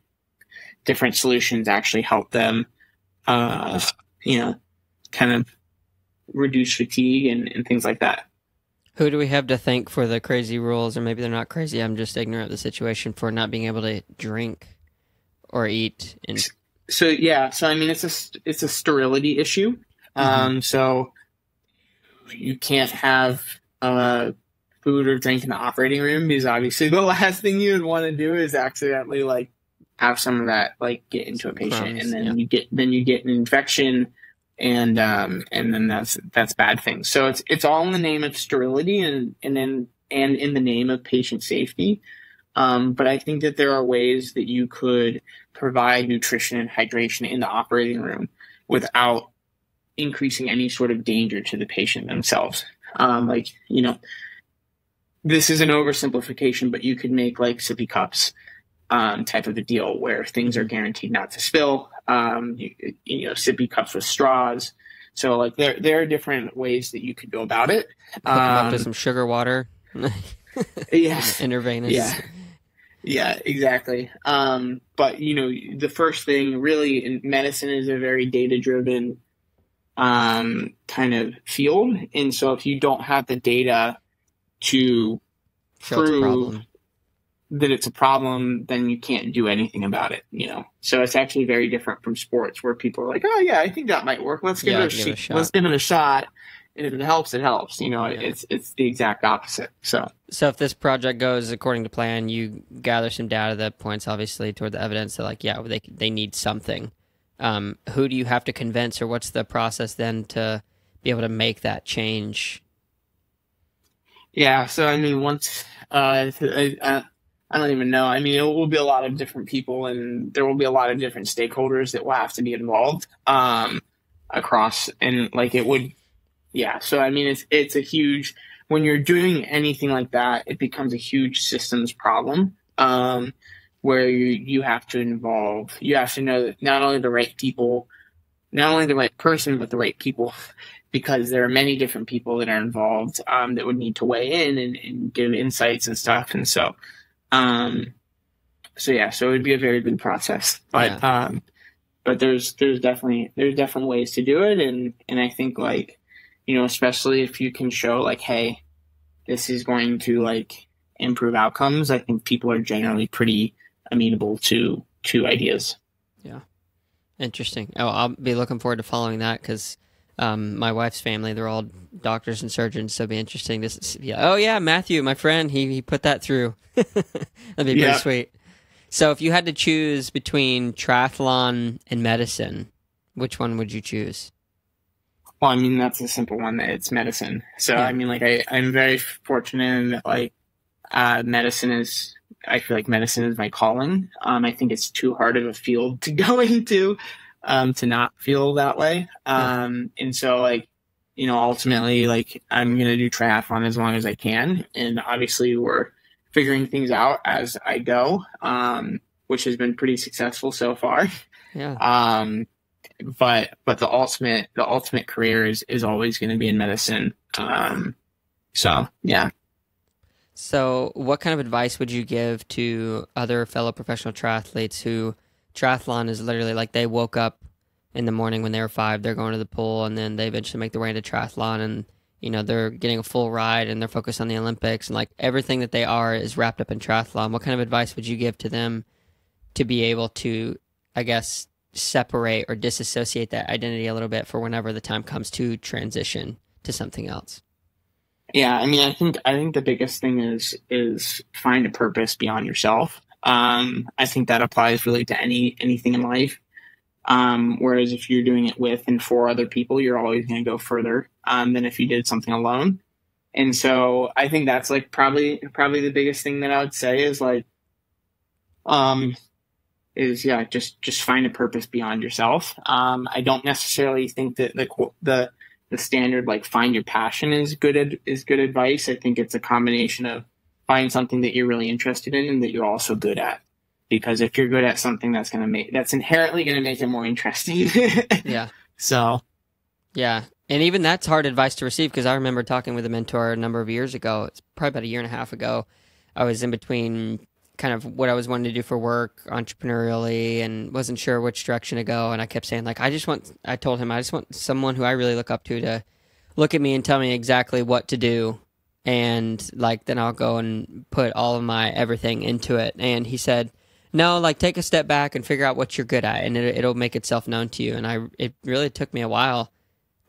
solutions actually help them, kind of reduce fatigue and things like that. Who do we have to thank for the crazy rules? Or maybe they're not crazy. I'm just ignorant of the situation for not being able to drink or eat. So I mean, it's a sterility issue. So you can't have food or drink in the operating room, because obviously the last thing you would want to do is accidentally like have some of that like get into a patient, crumbs, and then you get an infection, and then that's bad things. So it's all in the name of sterility and in the name of patient safety. But I think that there are ways that you could provide nutrition and hydration in the operating room without increasing any sort of danger to the patient themselves. This is an oversimplification, but you could make like sippy cups type of a deal where things are guaranteed not to spill. Sippy cups with straws. So like there are different ways that you could go about it. Hook them up to some sugar water. Yeah. Intravenous. Yeah, exactly. But the first thing really in medicine is a very data-driven kind of field. And so if you don't have the data to prove that it's a problem, then you can't do anything about it, So it's actually very different from sports, where people are like, oh yeah, I think that might work. Let's give it a shot. Let's give it a shot. And if it helps, it helps. It's the exact opposite. So if this project goes according to plan, you gather some data that points obviously toward the evidence that like, yeah, they need something. Who do you have to convince, or what's the process then to be able to make that change? Yeah. So, I mean, once, I don't even know. I mean, it will be a lot of different people, and there will be a lot of different stakeholders that will have to be involved, across, and like it would, yeah. So, I mean, it's a huge, when you're doing anything like that, it becomes a huge systems problem, where you have to know that not only the right people, not only the right person, but the right people, because there are many different people that are involved, that would need to weigh in and give insights and stuff. And so, so it would be a very big process, but, yeah. But there's definitely ways to do it. And I think like, especially if you can show like, hey, this is going to like improve outcomes, I think people are generally pretty amenable to ideas. Yeah. Interesting. Oh, I'll be looking forward to following that, because my wife's family, they're all doctors and surgeons, so it'd be interesting to see. Oh yeah, Matthew, my friend, he put that through. That'd be pretty sweet. So if you had to choose between triathlon and medicine, which one would you choose? Well, I mean, that's a simple one. It's medicine. So, yeah. I mean, like, I'm very fortunate in that, like, I feel like medicine is my calling. I think it's too hard of a field to go into, to not feel that way. And so, like, ultimately, like, I'm going to do triathlon as long as I can. And obviously we're figuring things out as I go, which has been pretty successful so far. Yeah. But the ultimate career is always going to be in medicine. So yeah. So what kind of advice would you give to other fellow professional triathletes who triathlon is literally like they woke up in the morning when they were 5, they're going to the pool, and then they eventually make their way into triathlon, and they're getting a full ride and they're focused on the Olympics, and like everything that they are is wrapped up in triathlon. What kind of advice would you give to them to be able to, I guess, separate or disassociate that identity a little bit for whenever the time comes to transition to something else? Yeah, I mean, I think the biggest thing is find a purpose beyond yourself. I think that applies really to anything in life. Whereas if you're doing it with and for other people, you're always going to go further than if you did something alone. And so I think that's like probably the biggest thing that I would say is like, just find a purpose beyond yourself. I don't necessarily think that the standard like find your passion is good advice. I think it's a combination of find something that you're really interested in and that you're also good at. Because if you're good at something, that's inherently going to make it more interesting. Yeah. So. Yeah. And even that's hard advice to receive, because I remember talking with a mentor a number of years ago. It's probably about a year and a half ago. I was in between kind of what I was wanting to do for work entrepreneurially and wasn't sure which direction to go. And I kept saying, like, I told him, I just want someone who I really look up to look at me and tell me exactly what to do. And like, then I'll go and put all of my everything into it. And he said, no, like, take a step back and figure out what you're good at, and it'll make itself known to you. And it really took me a while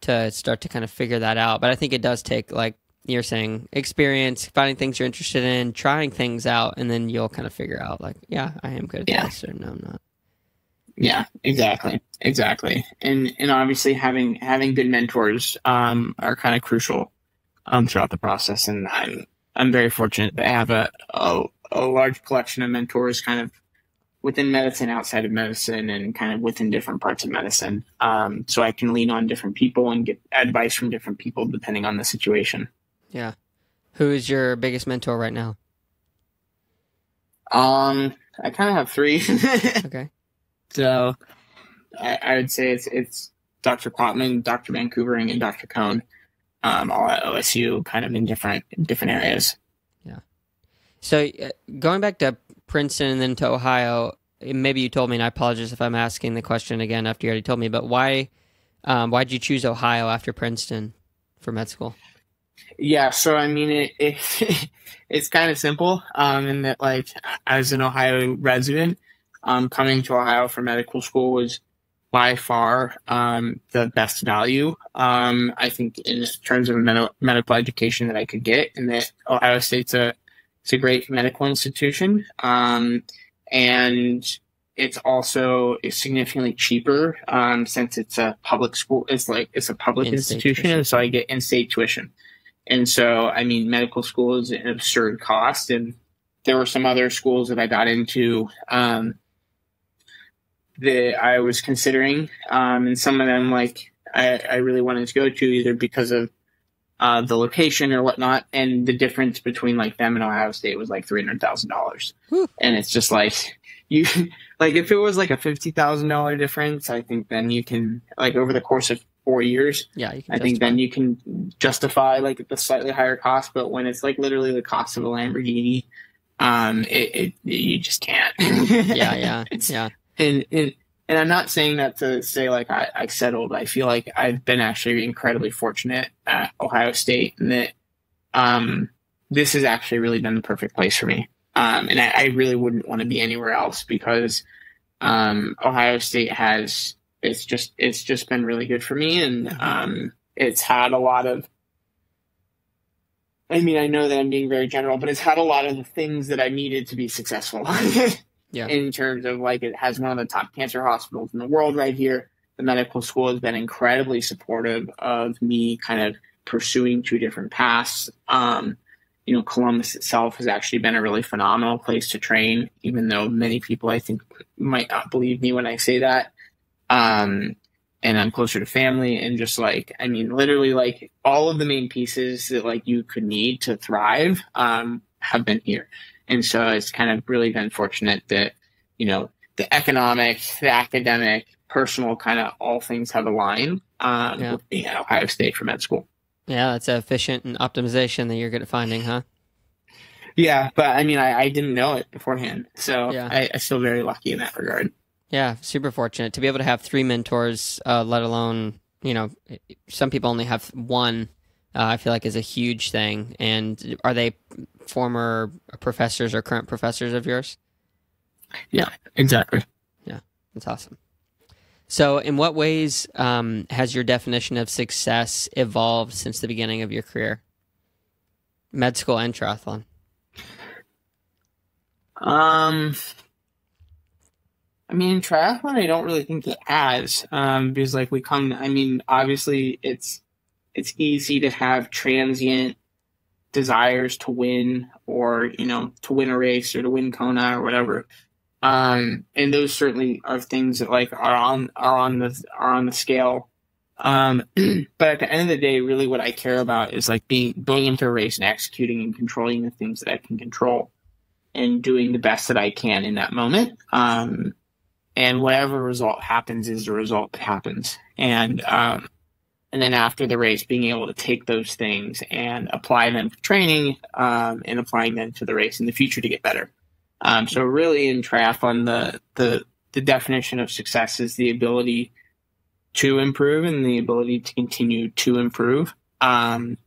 to start to kind of figure that out. But I think it does take, like you're saying, experience, finding things you're interested in, trying things out, and then you'll kind of figure out, like, yeah, I am good at this, or no, I'm not. Yeah, exactly. And obviously having good mentors are kind of crucial throughout the process. And I'm very fortunate to have a large collection of mentors kind of within medicine, outside of medicine, and kind of within different parts of medicine. So I can lean on different people and get advice from different people depending on the situation. Yeah. Who is your biggest mentor right now? I kind of have three. Okay. So I would say it's Dr. Quatman, Dr. Vancouvering, and Dr. Cohn, all at OSU, kind of in different areas. Yeah. So going back to Princeton and then to Ohio, maybe you told me, and I apologize if I'm asking the question again after you already told me, but why'd you choose Ohio after Princeton for med school? Yeah, so I mean, it's kind of simple in that, like, as an Ohio resident, coming to Ohio for medical school was by far the best value, I think, in terms of medical education that I could get, and that Ohio State's it's a great medical institution, and it's also significantly cheaper since it's a public school. It's a public institution, and so I get in-state tuition. And so, I mean, medical school is an absurd cost, and there were some other schools that I got into that I was considering, and some of them, like, I really wanted to go to, either because of the location or whatnot, and the difference between, like, them and Ohio State was like $300,000. And it's just like, you, like, if it was like a $50,000 difference, I think then you can, like, over the course of 4 years, I think then you can justify, like, the slightly higher cost. But when it's like literally the cost of a Lamborghini, you just can't. Yeah. And I'm not saying that to say, like, I settled. I feel like I've been actually incredibly fortunate at Ohio State, and that this has actually really been the perfect place for me. And I really wouldn't want to be anywhere else, because Ohio State it's just been really good for me. And it's had a lot of, I mean, I know that I'm being very general, but it's had a lot of the things that I needed to be successful. Yeah. In terms of, like, it has one of the top cancer hospitals in the world right here. The medical school has been incredibly supportive of me kind of pursuing two different paths. Columbus itself has actually been a really phenomenal place to train, even though many people, I think, might not believe me when I say that. And I'm closer to family, and just, like, I mean, literally, like, all of the main pieces that, like, you could need to thrive have been here. And so it's kind of really been fortunate that, the economic, the academic, personal, kind of all things have aligned with being at Ohio State for med school. Yeah, that's efficient and optimization that you're good at finding, huh? Yeah, but I mean, I didn't know it beforehand. So I feel very lucky in that regard. Yeah, super fortunate to be able to have three mentors, let alone, some people only have one. I feel like is a huge thing. And are they former professors or current professors of yours? Yeah, exactly. Yeah, that's awesome. So in what ways has your definition of success evolved since the beginning of your career? Med school and triathlon. I mean, triathlon, I don't really think it has, because, like, obviously it's easy to have transient desires to win, or, to win a race or to win Kona or whatever. And those certainly are things that, like, are on the scale But at the end of the day, really what I care about is like going into a race and executing and controlling the things that I can control and doing the best that I can in that moment. And whatever result happens is the result that happens. And then after the race, being able to take those things and apply them to training, and applying them to the race in the future to get better. So really in triathlon, the definition of success is the ability to improve and the ability to continue to improve. And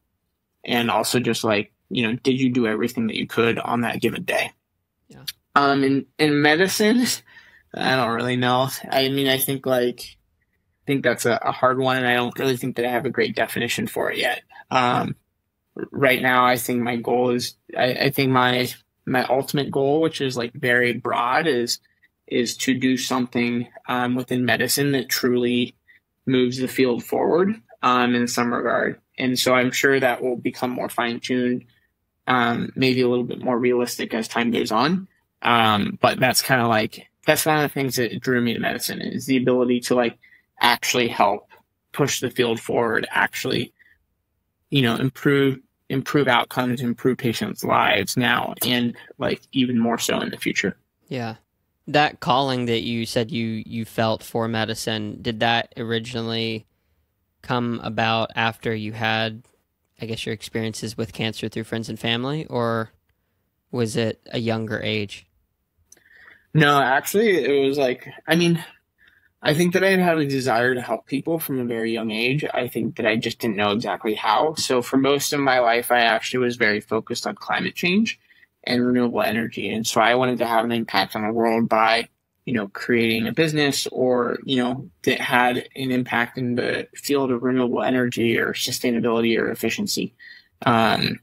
also just like, did you do everything that you could on that given day? Yeah. In medicine, I don't really know. I mean, I think that's a hard one, and I don't really think that I have a great definition for it yet. Right now, I think my goal is, I think my ultimate goal, which is like very broad, is to do something within medicine that truly moves the field forward in some regard. And so I'm sure that will become more fine-tuned, maybe a little bit more realistic as time goes on. But that's one of the things that drew me to medicine, is the ability to like actually help push the field forward, actually, improve outcomes, improve patients' lives now, and like even more so in the future. Yeah. That calling that you said you felt for medicine, did that originally come about after you had, I guess, your experiences with cancer through friends and family, or was it a younger age? No, actually, it was like, I mean, I think that I had a desire to help people from a very young age. I think that I just didn't know exactly how. So for most of my life, I actually was very focused on climate change and renewable energy. And so I wanted to have an impact on the world by, creating a business or, that had an impact in the field of renewable energy or sustainability or efficiency. And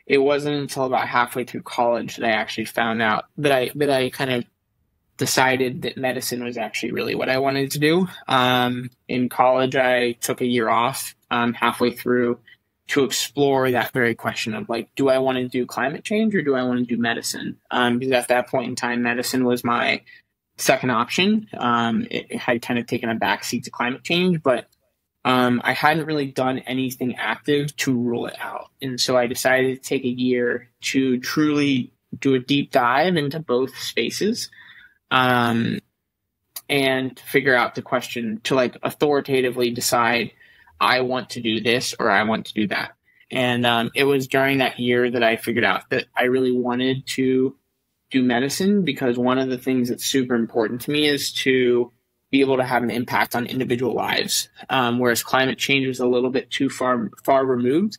it wasn't until about halfway through college that I actually found out that I kind of decided that medicine was actually really what I wanted to do. In college, I took a year off halfway through to explore that very question of like, do I want to do climate change or do I want to do medicine? Because at that point in time, medicine was my second option. It had kind of taken a backseat to climate change, but I hadn't really done anything active to rule it out. And so I decided to take a year to truly do a deep dive into both spaces. And figure out the question to like authoritatively decide, I want to do this or I want to do that. And it was during that year that I figured out that I really wanted to do medicine, because one of the things that's super important to me is to be able to have an impact on individual lives. Whereas climate change was a little bit too far removed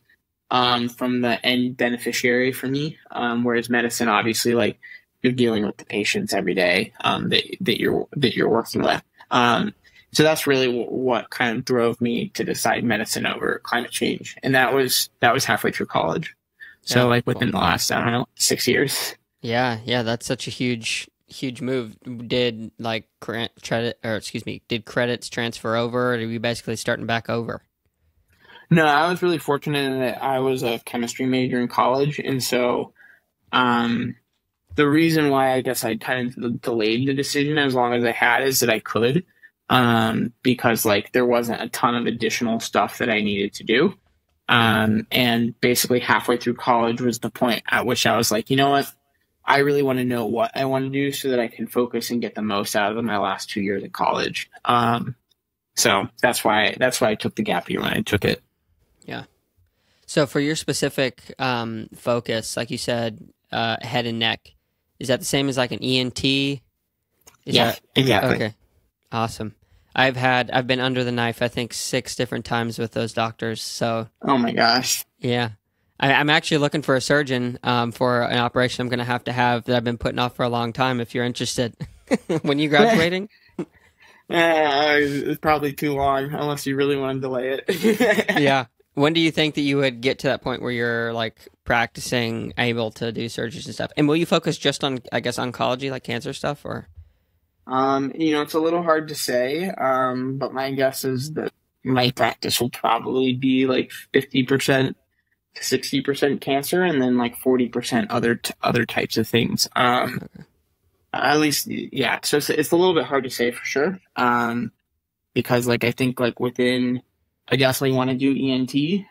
from the end beneficiary for me. Whereas medicine, obviously, like, you're dealing with the patients every day that you're working with. So that's really what kind of drove me to decide medicine over climate change, and that was halfway through college. So Yeah, like within the last, I don't know, 6 years. Yeah, that's such a huge move. Did like did credits transfer over, or are you basically starting back over? No, I was really fortunate in that I was a chemistry major in college, and so the reason why I guess I kind of delayed the decision as long as I had is that I could, because like there wasn't a ton of additional stuff that I needed to do. And basically halfway through college was the point at which I was like, you know what? I really want to know what I want to do so that I can focus and get the most out of my last 2 years at college. So that's why I took the gap year when I took it. Yeah. So for your specific focus, like you said, head and neck, is that the same as like an ENT? Exactly. Okay. Awesome. I've been under the knife, I think 6 different times with those doctors. So. Oh my gosh. Yeah. I'm actually looking for a surgeon for an operation I'm going to have that I've been putting off for a long time. If you're interested, when you graduating? It's probably too long unless you really want to delay it. Yeah. When do you think that you would get to that point where you're like practicing, able to do surgeries and stuff? And will you focus just on, I guess, oncology, like cancer stuff, or? It's a little hard to say, but my guess is that my practice will probably be like 50% to 60% cancer, and then like 40% other types of things. At least, yeah. So it's a little bit hard to say for sure. because like I think like within I definitely want to do ENT,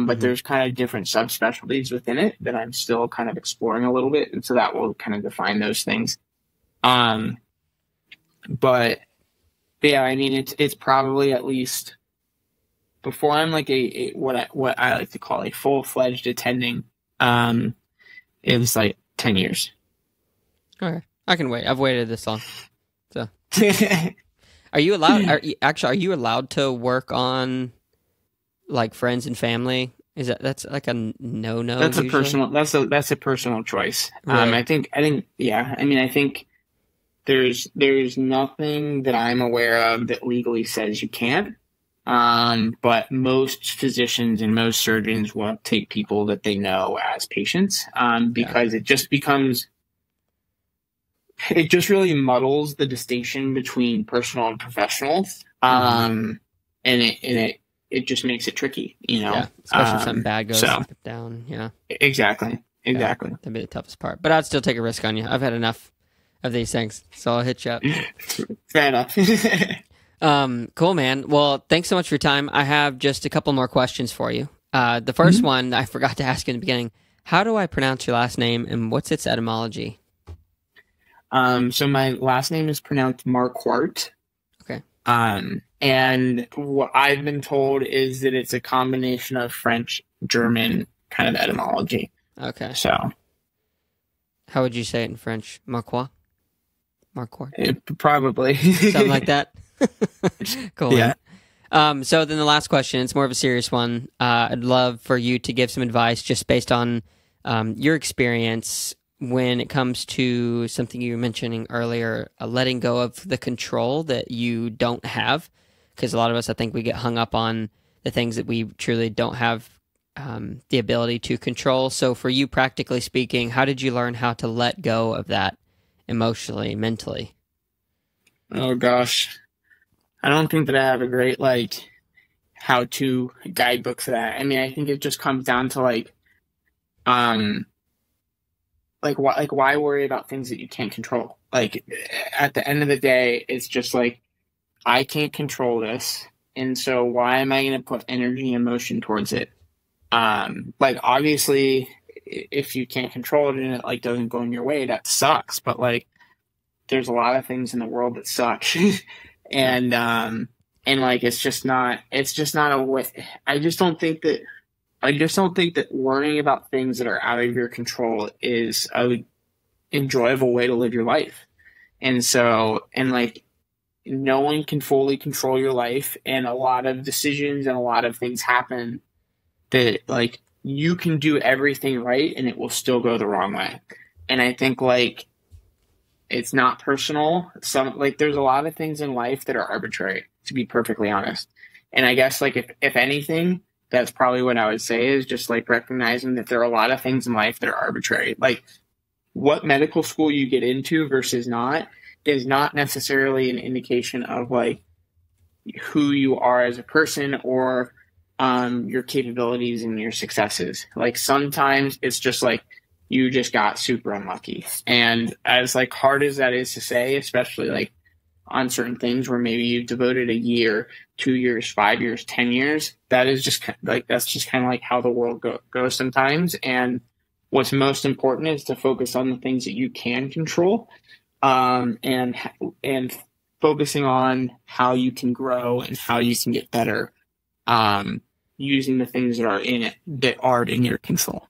but there's kind of different subspecialties within it that I'm still kind of exploring a little bit, and so that will kind of define those things. But yeah, I mean it's probably at least before I'm like what I like to call a full-fledged attending. It was like 10 years. Okay, I can wait. I've waited this long. So, are you allowed? Are you allowed to work on like friends and family? That's like a no? That's usually? That's a personal choice. Right. I think yeah. I mean, I think there's nothing that I'm aware of that legally says you can't. But most physicians and most surgeons won't take people that they know as patients, because it just really muddles the distinction between personal and professional. And it just makes it tricky, you know? Yeah, especially if something bad goes down. Yeah. Exactly. Yeah, that'd be the toughest part. But I'd still take a risk on you. I've had enough of these things, so I'll hit you up. Fair enough. Cool, man. Well, thanks so much for your time. I have just a couple more questions for you. The first one I forgot to ask you in the beginning. How do I pronounce your last name, and what's its etymology? So my last name is pronounced Marquardt. Okay. And what I've been told is that it's a combination of French, German kind of etymology. Okay. So how would you say it in French? Marquardt? Probably. Something like that? Cool. Yeah. So then the last question, it's more of a serious one. I'd love for you to give some advice just based on your experience when it comes to something you were mentioning earlier, letting go of the control that you don't have. Because a lot of us, I think we get hung up on the things that we truly don't have the ability to control. So for you, practically speaking, how did you learn how to let go of that emotionally, mentally? Oh, gosh. I don't think that I have a great, like, how-to guidebook for that. I mean, I think it just comes down to, why worry about things that you can't control? Like, at the end of the day, it's just like, I can't control this, and so why am I going to put energy and emotion towards it? Like, obviously, if you can't control it and it, like, doesn't go in your way, that sucks, but, like, there's a lot of things in the world that suck. And like, it's just not a way. I just don't think that worrying about things that are out of your control is a enjoyable way to live your life. And so, like, no one can fully control your life, and a lot of decisions and a lot of things happen that, like, you can do everything right and it will still go the wrong way. And I think, like, it's not personal. There's a lot of things in life that are arbitrary, to be perfectly honest. And I guess, like, if anything, that's probably what I would say is just, like, recognizing that there are a lot of things in life that are arbitrary. Like, what medical school you get into versus not is not necessarily an indication of, like, who you are as a person or your capabilities and your successes. Like, sometimes it's just like you just got super unlucky. And as, like, hard as that is to say, especially, like, on certain things where maybe you've devoted a year, 2 years, 5 years, 10 years, that's just kind of like how the world goes sometimes. And what's most important is to focus on the things that you can control, and focusing on how you can grow and how you can get better, using the things that are in your control.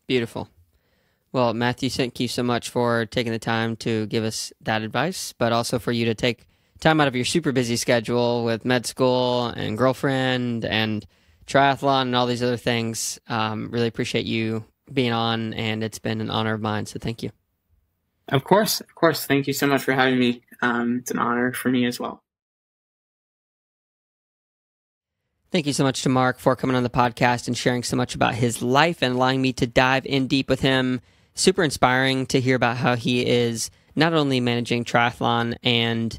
Beautiful. Well, Matthew, thank you so much for taking the time to give us that advice, but also for you to take time out of your super busy schedule with med school and girlfriend and triathlon and all these other things. Really appreciate you being on, and it's been an honor of mine, so thank you. Of course. Thank you so much for having me. It's an honor for me as well. Thank you so much to Mark for coming on the podcast and sharing so much about his life and allowing me to dive in deep with him. Super inspiring to hear about how he is not only managing triathlon and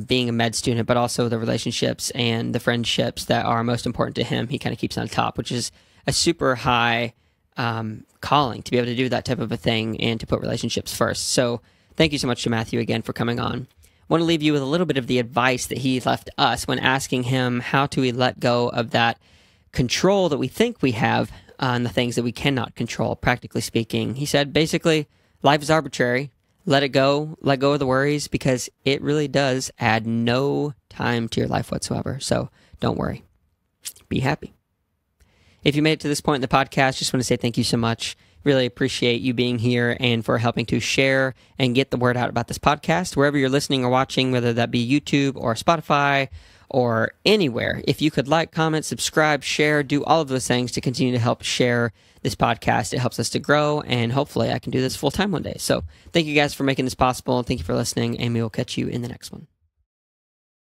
being a med student, but also the relationships and the friendships that are most important to him. He kind of keeps on top, which is a super high calling to be able to do that type of a thing and to put relationships first. So thank you so much to Matthew again for coming on. want to leave you with a little bit of the advice that he left us when asking him how do we let go of that control that we think we have on the things that we cannot control, practically speaking. He said, basically, life is arbitrary. Let it go. Let go of the worries, because it really does add no time to your life whatsoever. So don't worry. Be happy. If you made it to this point in the podcast, just want to say thank you so much. Really appreciate you being here and for helping to share and get the word out about this podcast. Wherever you're listening or watching, whether that be YouTube or Spotify or anywhere, if you could like, comment, subscribe, share, do all of those things to continue to help share this podcast. It helps us to grow, and hopefully I can do this full time one day. So thank you guys for making this possible. Thank you for listening, and we will catch you in the next one.